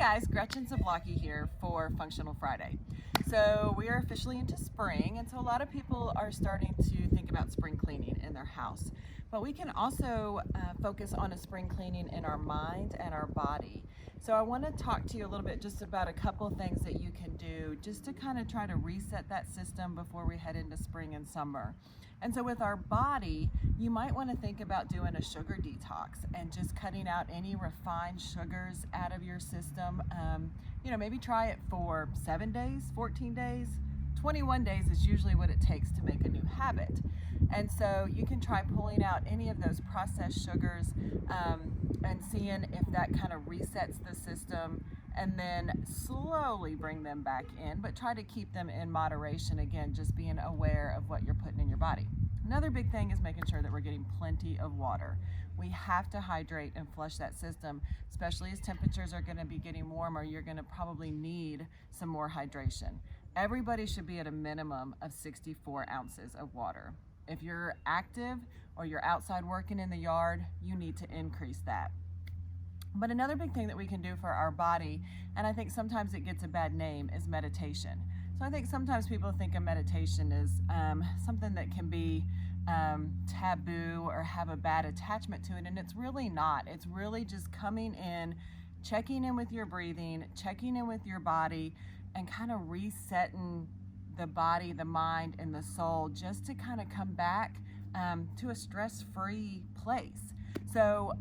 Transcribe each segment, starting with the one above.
guys, Gretchen Zablocki here for Functional Friday. So we are officially into spring, and so a lot of people are starting to think about spring cleaning in their house. But we can also focus on a spring cleaning in our mind and our body. So I want to talk to you a little bit just about a couple of things that you can do just to kind of try to reset that system before we head into spring and summer. And so with our body, you might want to think about doing a sugar detox and just cutting out any refined sugars out of your system. Maybe try it for 7 days, 14 days. 21 days is usually what it takes to make a new habit. And so you can try pulling out any of those processed sugars and seeing if that kind of resets the system, and then slowly bring them back in, but try to keep them in moderation. Again, just being aware of what you're putting in your body. Another big thing is making sure that we're getting plenty of water. We have to hydrate and flush that system, especially as temperatures are going to be getting warmer. You're going to probably need some more hydration. Everybody should be at a minimum of 64 ounces of water. If you're active or you're outside working in the yard, you need to increase that. But another big thing that we can do for our body, and I think sometimes it gets a bad name, is meditation. So I think sometimes people think of meditation as something that can be taboo or have a bad attachment to it, and it's really not. It's really just coming in, checking in with your breathing, checking in with your body, and kind of resetting the body, the mind, and the soul just to kind of come back to a stress-free place. So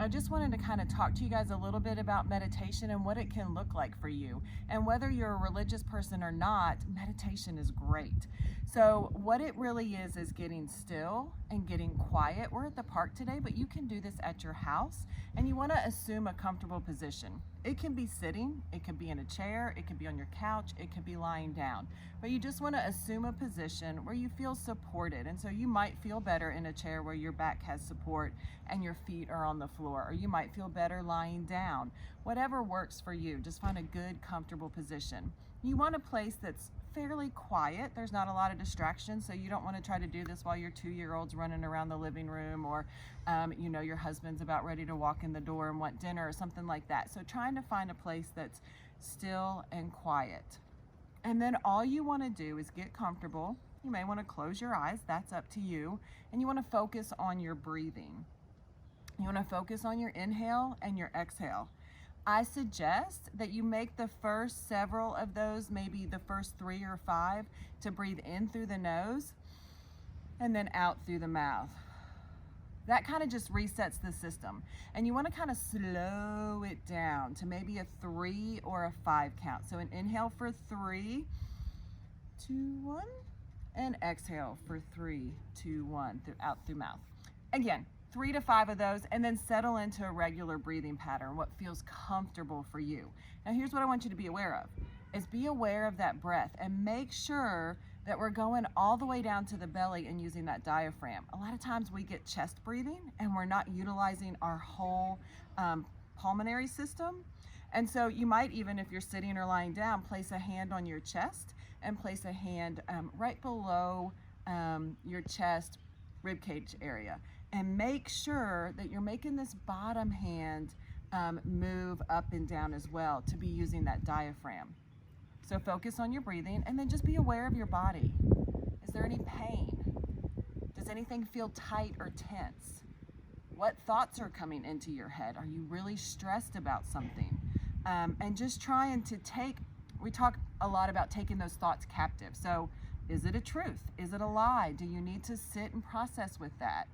I just wanted to kind of talk to you guys a little bit about meditation and what it can look like for you. And whether you're a religious person or not, meditation is great. So what it really is getting still and getting quiet. We're at the park today, but you can do this at your house, and you want to assume a comfortable position. It can be sitting, it could be in a chair, it could be on your couch, it could be lying down. But you just want to assume a position where you feel supported. And so you might feel better in a chair where your back has support and your feet are on the floor, or you might feel better lying down. Whatever works for you, just find a good, comfortable position. You want a place that's fairly quiet. There's not a lot of distractions, so you don't want to try to do this while your 2-year-old's running around the living room, or your husband's about ready to walk in the door and want dinner or something like that. So trying to find a place that's still and quiet. And then all you want to do is get comfortable. You may want to close your eyes, that's up to you. And you want to focus on your breathing. You want to focus on your inhale and your exhale. I suggest that you make the first several of those, maybe the first 3 or 5, to breathe in through the nose and then out through the mouth. That kind of just resets the system. And you want to kind of slow it down to maybe a 3 or a 5 count. So an inhale for 3, 2, 1, and exhale for 3, 2, 1, out through mouth. Again, 3 to 5 of those, and then settle into a regular breathing pattern, what feels comfortable for you. Now here's what I want you to be aware of, is be aware of that breath and make sure that we're going all the way down to the belly and using that diaphragm. A lot of times we get chest breathing and we're not utilizing our whole pulmonary system. And so you might even, if you're sitting or lying down, place a hand on your chest and place a hand right below your chest, rib cage area. And make sure that you're making this bottom hand move up and down as well to be using that diaphragm. So focus on your breathing, and then just be aware of your body. Is there any pain? Does anything feel tight or tense? What thoughts are coming into your head? Are you really stressed about something? And just trying to we talk a lot about taking those thoughts captive. So is it a truth? Is it a lie? Do you need to sit and process with that?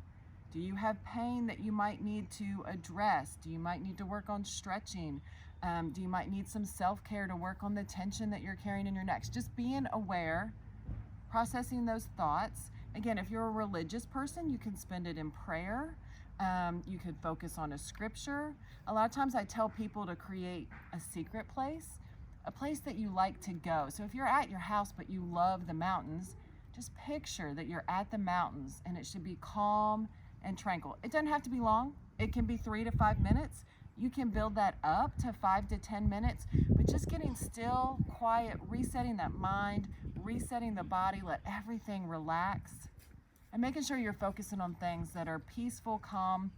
Do you have pain that you might need to address? Do you might need to work on stretching? Do you might need some self-care to work on the tension that you're carrying in your neck? Just being aware, processing those thoughts. Again, if you're a religious person, you can spend it in prayer. You could focus on a scripture. A lot of times I tell people to create a secret place, a place that you like to go. So if you're at your house but you love the mountains, just picture that you're at the mountains, and it should be calm and tranquil. It doesn't have to be long. It can be 3 to 5 minutes. You can build that up to 5 to 10 minutes, but just getting still, quiet, resetting that mind, resetting the body, let everything relax, and making sure you're focusing on things that are peaceful, calm,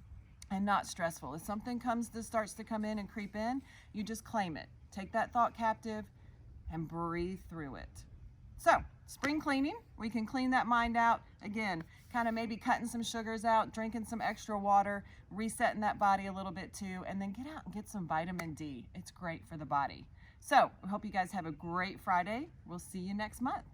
and not stressful. If something starts to come in and creep in, you just claim it. Take that thought captive and breathe through it. So, spring cleaning, we can clean that mind out. Again, kind of maybe cutting some sugars out, drinking some extra water, resetting that body a little bit too, and then get out and get some vitamin D. It's great for the body. So, I hope you guys have a great Friday. We'll see you next month.